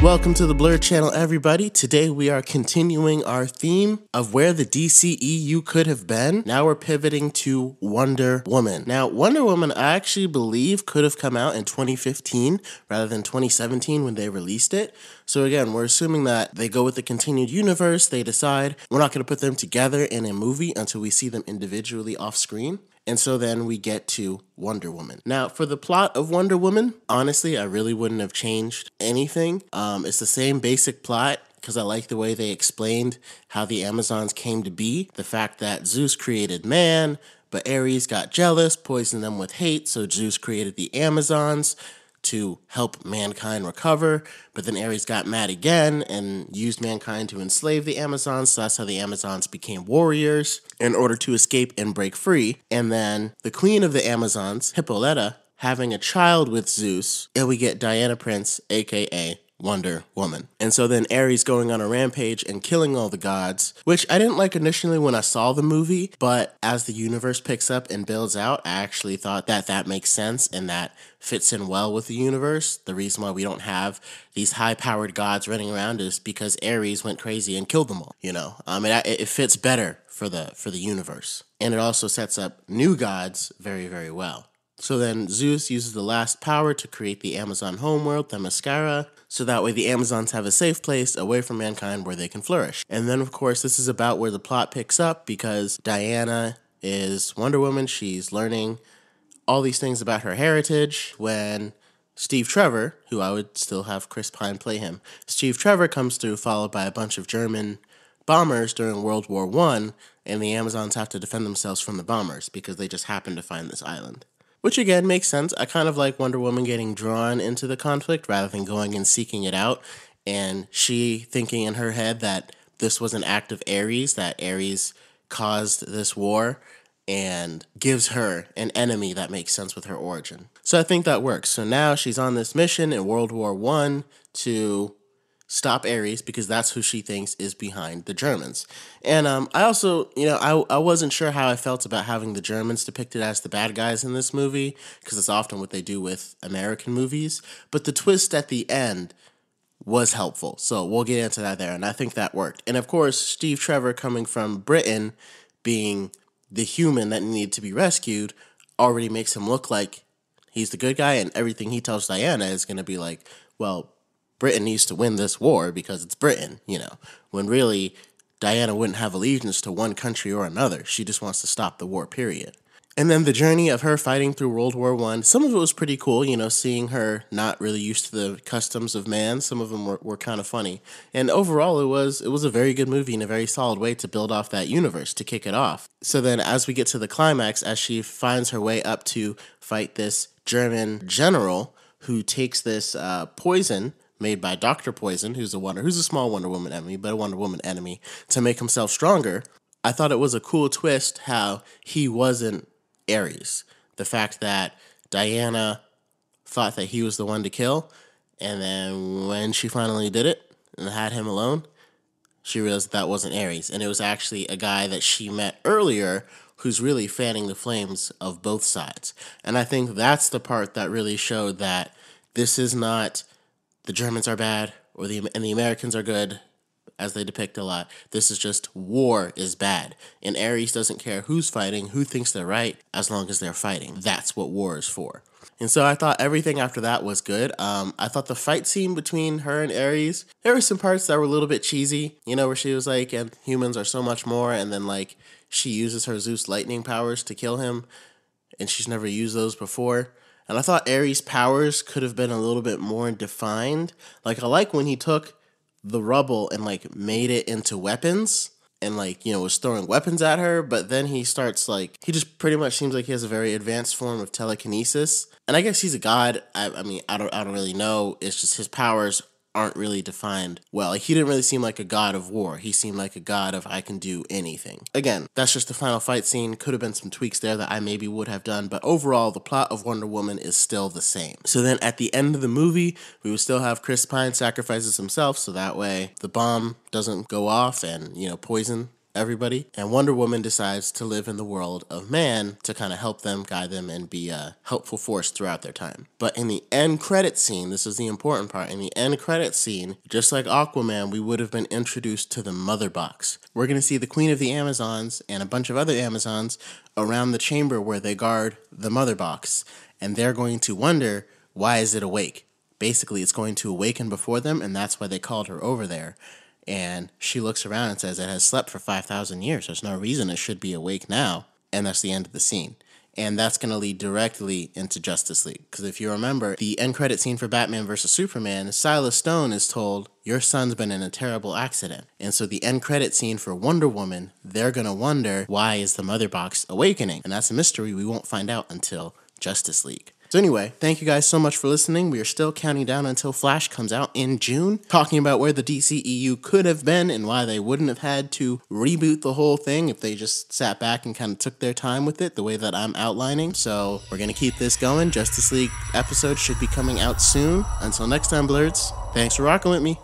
Welcome to the Blur channel, everybody. Today we are continuing our theme of where the DCEU could have been. Now we're pivoting to Wonder Woman. Now, Wonder Woman, I actually believe, could have come out in 2015 rather than 2017 when they released it. So again, we're assuming that they go with the continued universe. They decide we're not going to put them together in a movie until we see them individually off screen. And so then we get to Wonder Woman. Now, for the plot of Wonder Woman, honestly, I really wouldn't have changed anything. It's the same basic plot because I like the way they explained how the Amazons came to be. The fact that Zeus created man, but Ares got jealous, poisoned them with hate, so Zeus created the Amazons to help mankind recover, but then Ares got mad again and used mankind to enslave the Amazons, so that's how the Amazons became warriors in order to escape and break free. And then the queen of the Amazons, Hippolyta, having a child with Zeus, and we get Diana Prince, aka Wonder Woman. And so then Ares going on a rampage and killing all the gods, which I didn't like initially when I saw the movie, but as the universe picks up and builds out, I actually thought that that makes sense and that fits in well with the universe. The reason why we don't have these high-powered gods running around is because Ares went crazy and killed them all, you know? It fits better for the universe. And it also sets up new gods very, very well. So then Zeus uses the last power to create the Amazon homeworld, Themyscira, so that way the Amazons have a safe place away from mankind where they can flourish. And then, of course, this is about where the plot picks up because Diana is Wonder Woman. She's learning all these things about her heritage when Steve Trevor, who I would still have Chris Pine play him, Steve Trevor comes through followed by a bunch of German bombers during World War I, and the Amazons have to defend themselves from the bombers because they just happen to find this island. Which again makes sense. I kind of like Wonder Woman getting drawn into the conflict rather than going and seeking it out. And she thinking in her head that this was an act of Ares, that Ares caused this war and gives her an enemy that makes sense with her origin. So I think that works. So now she's on this mission in World War I to stop Ares because that's who she thinks is behind the Germans. And I also, I wasn't sure how I felt about having the Germans depicted as the bad guys in this movie because it's often what they do with American movies. But the twist at the end was helpful. So we'll get into that there. And I think that worked. And of course, Steve Trevor coming from Britain being the human that needed to be rescued already makes him look like he's the good guy. And everything he tells Diana is going to be like, well, Britain needs to win this war because it's Britain, when really Diana wouldn't have allegiance to one country or another. She just wants to stop the war, period. And then the journey of her fighting through World War I, some of it was pretty cool, seeing her not really used to the customs of man. Some of them were kind of funny. And overall, it was a very good movie and a very solid way to build off that universe, to kick it off. So then as we get to the climax, as she finds her way up to fight this German general who takes this poison made by Dr. Poison, who's a small Wonder Woman enemy, but a Wonder Woman enemy, to make himself stronger. I thought it was a cool twist how he wasn't Ares. The fact that Diana thought that he was the one to kill, and then when she finally did it and had him alone, she realized that wasn't Ares. And it was actually a guy that she met earlier who's really fanning the flames of both sides. And I think that's the part that really showed that this is not the Germans are bad and the Americans are good, as they depict a lot. This is just war is bad. And Ares doesn't care who's fighting, who thinks they're right, as long as they're fighting. That's what war is for. And so I thought everything after that was good. I thought the fight scene between her and Ares, there were some parts that were a little bit cheesy, where she was like, and humans are so much more, and then like she uses her Zeus lightning powers to kill him, and she's never used those before. And I thought Ares' powers could have been a little bit more defined. Like, I like when he took the rubble and, like, made it into weapons and, like, was throwing weapons at her. But then he starts, like, he just pretty much seems like he has a very advanced form of telekinesis. And I guess he's a god. I don't really know. It's just his powers aren't really defined well. Like, he didn't really seem like a god of war. He seemed like a god of I can do anything. Again, that's just the final fight scene. Could have been some tweaks there that I maybe would have done, but overall, the plot of Wonder Woman is still the same. So then at the end of the movie, we would still have Chris Pine sacrifices himself, so that way the bomb doesn't go off and, Poison everybody, and Wonder Woman decides to live in the world of man to kind of help them, guide them, and be a helpful force throughout their time. But in the end credit scene, this is the important part, in the end credit scene, just like Aquaman, we would have been introduced to the Mother Box. We're going to see the Queen of the Amazons and a bunch of other Amazons around the chamber where they guard the Mother Box, and they're going to wonder, why is it awake? Basically, it's going to awaken before them, and that's why they called her over there. And she looks around and says it has slept for 5,000 years. There's no reason it should be awake now. And that's the end of the scene. And that's going to lead directly into Justice League. Because if you remember, the end credit scene for Batman vs. Superman, Silas Stone is told, your son's been in a terrible accident. And so the end credit scene for Wonder Woman, they're going to wonder, why is the Mother Box awakening? And that's a mystery we won't find out until Justice League. So anyway, thank you guys so much for listening. We are still counting down until Flash comes out in June, talking about where the DCEU could have been and why they wouldn't have had to reboot the whole thing if they just sat back and kind of took their time with it the way that I'm outlining. So we're going to keep this going. Justice League episode should be coming out soon. Until next time, Blurs, thanks for rocking with me.